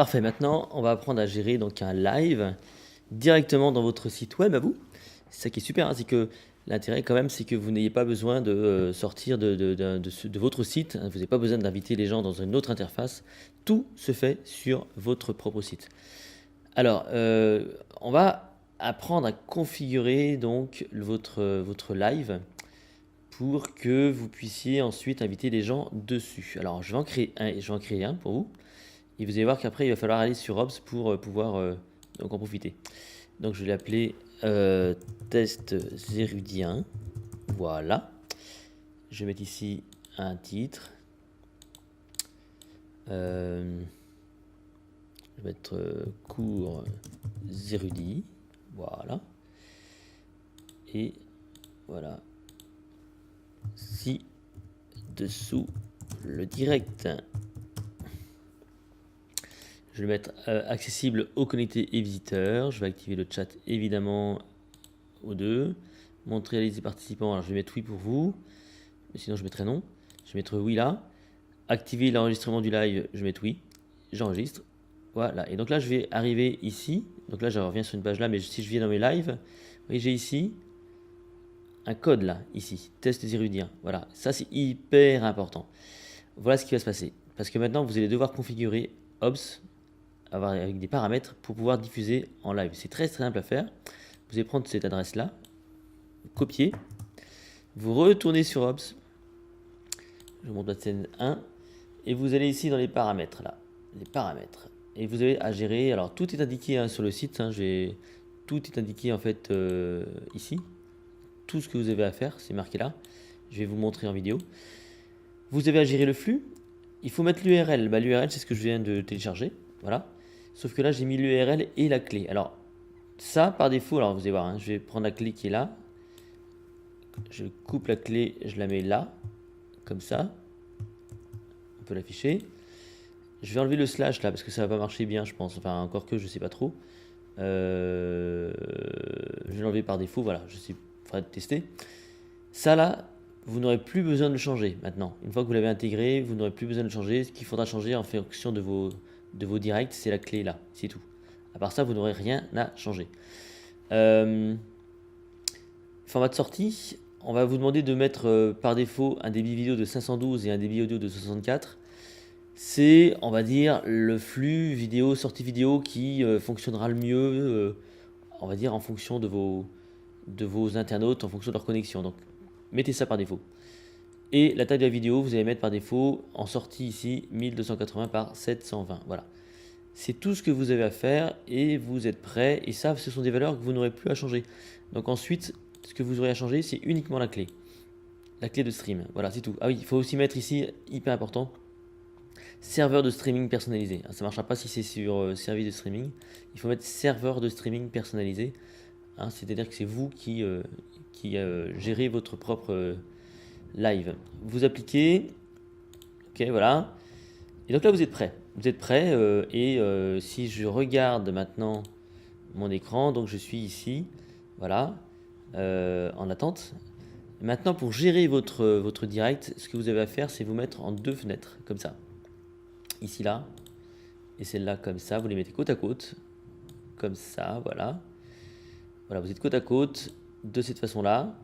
Parfait, maintenant on va apprendre à gérer donc un live directement dans votre site web à vous. C'est ça qui est super, hein, c'est que l'intérêt quand même c'est que vous n'ayez pas besoin de sortir de votre site, hein, vous n'avez pas besoin d'inviter les gens dans une autre interface, tout se fait sur votre propre site. Alors, on va apprendre à configurer donc votre live pour que vous puissiez ensuite inviter les gens dessus. Alors, je vais en créer un pour vous. Et vous allez voir qu'après, il va falloir aller sur Ops pour pouvoir donc en profiter. Donc, je vais l'appeler test zérudien. Voilà. Je vais mettre ici un titre. Je vais mettre cours zérudit. Voilà. Et voilà. Ci-dessous le direct. Je vais le mettre accessible aux connectés et visiteurs. Je vais activer le chat évidemment aux deux. Montrer à les participants. Alors je vais mettre oui pour vous. Mais sinon je mettrai non. Je vais mettre oui là. Activer l'enregistrement du live. Je vais mettre oui. J'enregistre. Voilà. Et donc là je vais arriver ici. Donc là je reviens sur une page là. Mais si je viens dans mes lives, vous voyez j'ai ici un code là. Ici. Test zérudien. Voilà. Ça c'est hyper important. Voilà ce qui va se passer. Parce que maintenant vous allez devoir configurer Ops avec des paramètres pour pouvoir diffuser en live. C'est très simple à faire. Vous allez prendre cette adresse là, copier, vous retournez sur Ops, je vous montre la scène 1, et vous allez ici dans les paramètres là, les paramètres, et vous avez à gérer. Alors tout est indiqué hein, sur le site, hein, tout est indiqué en fait ici, tout ce que vous avez à faire, c'est marqué là. Je vais vous montrer en vidéo. Vous avez à gérer le flux. Il faut mettre l'URL. Bah, l'URL c'est ce que je viens de télécharger, voilà. Sauf que là, j'ai mis l'URL et la clé. Alors, ça, par défaut, alors vous allez voir, hein, je vais prendre la clé qui est là. Je coupe la clé, je la mets là, comme ça. On peut l'afficher. Je vais enlever le slash là, parce que ça va pas marcher bien, je pense. Enfin, encore que, je sais pas trop. Je vais l'enlever par défaut, voilà, je sais, faudrait tester. Ça là, vous n'aurez plus besoin de le changer maintenant. Une fois que vous l'avez intégré, vous n'aurez plus besoin de le changer. Ce qu'il faudra changer en fonction de vos directs, c'est la clé là, c'est tout. À part ça, vous n'aurez rien à changer. Format de sortie, on va vous demander de mettre par défaut un débit vidéo de 512 et un débit audio de 64. C'est, on va dire, le flux vidéo, sortie vidéo qui fonctionnera le mieux, on va dire, en fonction de vos internautes, en fonction de leur connexion. Donc, mettez ça par défaut. Et la taille de la vidéo, vous allez mettre par défaut en sortie ici 1280 par 720. Voilà. C'est tout ce que vous avez à faire et vous êtes prêt. Et ça, ce sont des valeurs que vous n'aurez plus à changer. Donc ensuite, ce que vous aurez à changer, c'est uniquement la clé. La clé de stream. Voilà, c'est tout. Ah oui, il faut aussi mettre ici, hyper important, serveur de streaming personnalisé. Ça ne marchera pas si c'est sur service de streaming. Il faut mettre serveur de streaming personnalisé. Hein, c'est-à-dire que c'est vous qui gérez votre propre live. Vous appliquez. Ok, voilà. Et donc là, vous êtes prêt. Vous êtes prêt si je regarde maintenant mon écran, donc je suis ici, voilà, en attente. Maintenant, pour gérer votre direct, ce que vous avez à faire, c'est vous mettre en deux fenêtres, comme ça. Ici, là, et celle-là, comme ça. Vous les mettez côte à côte, comme ça, voilà. Voilà, vous êtes côte à côte, de cette façon-là.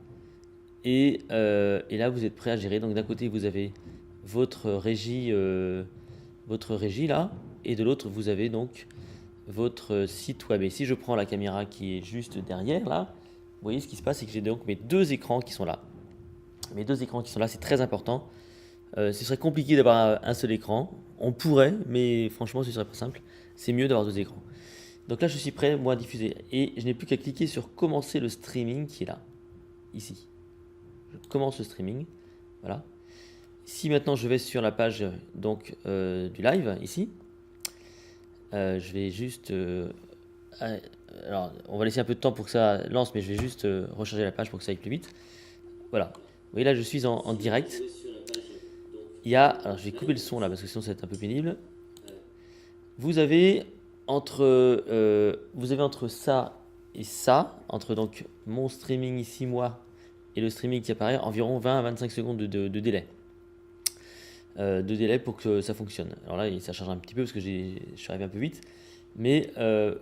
Et là, vous êtes prêt à gérer. Donc d'un côté, vous avez votre régie là, et de l'autre vous avez donc votre site web. Et si je prends la caméra qui est juste derrière là, vous voyez ce qui se passe, c'est que j'ai donc mes deux écrans qui sont là. Mes deux écrans qui sont là, c'est très important. Ce serait compliqué d'avoir un seul écran. On pourrait, mais franchement ce serait pas simple. C'est mieux d'avoir deux écrans. Donc là je suis prêt moi à diffuser. Et je n'ai plus qu'à cliquer sur commencer le streaming qui est là, ici. Je commence le streaming, voilà. Si maintenant je vais sur la page donc du live ici, je vais juste, alors on va laisser un peu de temps pour que ça lance, mais je vais juste recharger la page pour que ça aille plus vite. Voilà. Vous voyez là, je suis en direct. Il y a, alors je vais couper le son là parce que sinon ça va être un peu pénible. Vous avez entre ça et ça, entre donc mon streaming ici moi et le streaming qui apparaît, environ 20 à 25 secondes de délai. de délai pour que ça fonctionne. Alors là, ça charge un petit peu parce que je suis arrivé un peu vite. Mais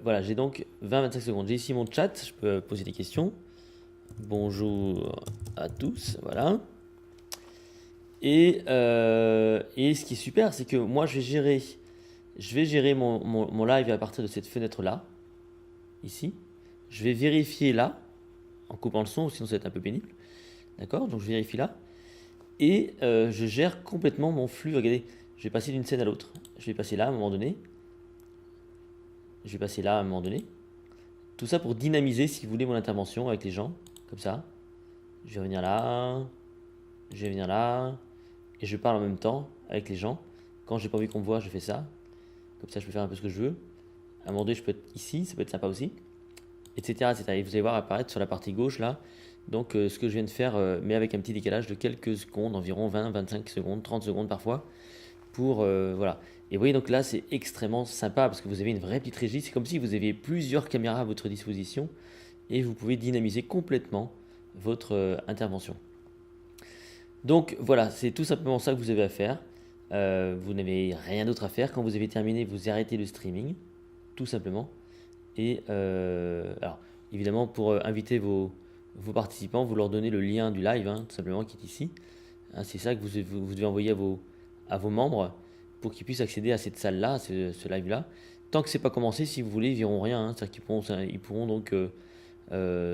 voilà, j'ai donc 20-25 secondes. J'ai ici mon chat, je peux poser des questions. Bonjour à tous, voilà. Et ce qui est super, c'est que moi, je vais gérer mon live à partir de cette fenêtre-là, ici. Je vais vérifier là, en coupant le son, sinon ça va être un peu pénible. D'accord? Donc je vérifie là. Et je gère complètement mon flux. Regardez, je vais passer d'une scène à l'autre. Je vais passer là à un moment donné. Je vais passer là à un moment donné. Tout ça pour dynamiser, si vous voulez, mon intervention avec les gens. Comme ça. Je vais venir là. Je vais venir là. Et je parle en même temps avec les gens. Quand j'ai pas envie qu'on me voit, je fais ça. Comme ça, je peux faire un peu ce que je veux. À un moment donné, je peux être ici. Ça peut être sympa aussi. Etc. etc. Et vous allez voir apparaître sur la partie gauche là. Donc ce que je viens de faire, mais avec un petit décalage de quelques secondes, environ 20, 25 secondes, 30 secondes parfois. Pour voilà. Et vous voyez, donc là c'est extrêmement sympa parce que vous avez une vraie petite régie. C'est comme si vous aviez plusieurs caméras à votre disposition et vous pouvez dynamiser complètement votre intervention. Donc voilà, c'est tout simplement ça que vous avez à faire. Vous n'avez rien d'autre à faire. Quand vous avez terminé, vous arrêtez le streaming, tout simplement. Et alors évidemment, pour inviter vos participants, vous leur donnez le lien du live, hein, tout simplement, qui est ici. Hein, c'est ça que vous devez envoyer à vos membres pour qu'ils puissent accéder à cette salle-là, à ce live-là. Tant que c'est pas commencé, si vous voulez, ils verront rien. Hein, c'est-à-dire qu'ils pourront donc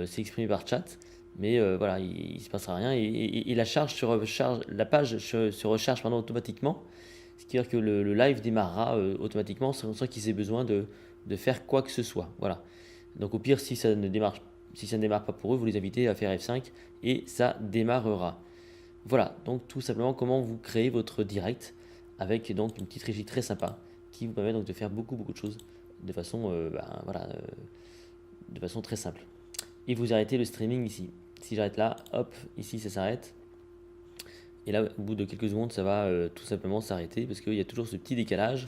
s'exprimer par chat, mais voilà, il ne se passera rien. Et la charge se recharge, la page se recharge automatiquement, ce qui veut dire que le live démarrera automatiquement sans qu'ils aient besoin de faire quoi que ce soit. Voilà. Donc au pire, si ça ne démarre pas pour eux, vous les invitez à faire F5 et ça démarrera. Voilà, donc tout simplement comment vous créez votre direct avec donc une petite régie très sympa qui vous permet donc de faire beaucoup de choses de façon, de façon très simple. Et vous arrêtez le streaming ici. Si j'arrête là, hop, ici ça s'arrête. Et là, au bout de quelques secondes, ça va tout simplement s'arrêter parce qu'il y a toujours ce petit décalage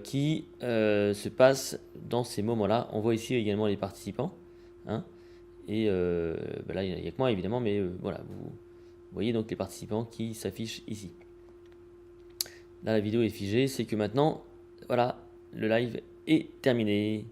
qui se passe dans ces moments-là. On voit ici également les participants. Hein, et là, il n'y a que moi évidemment, mais voilà, vous voyez donc les participants qui s'affichent ici. Là, la vidéo est figée, c'est que maintenant, voilà, le live est terminé.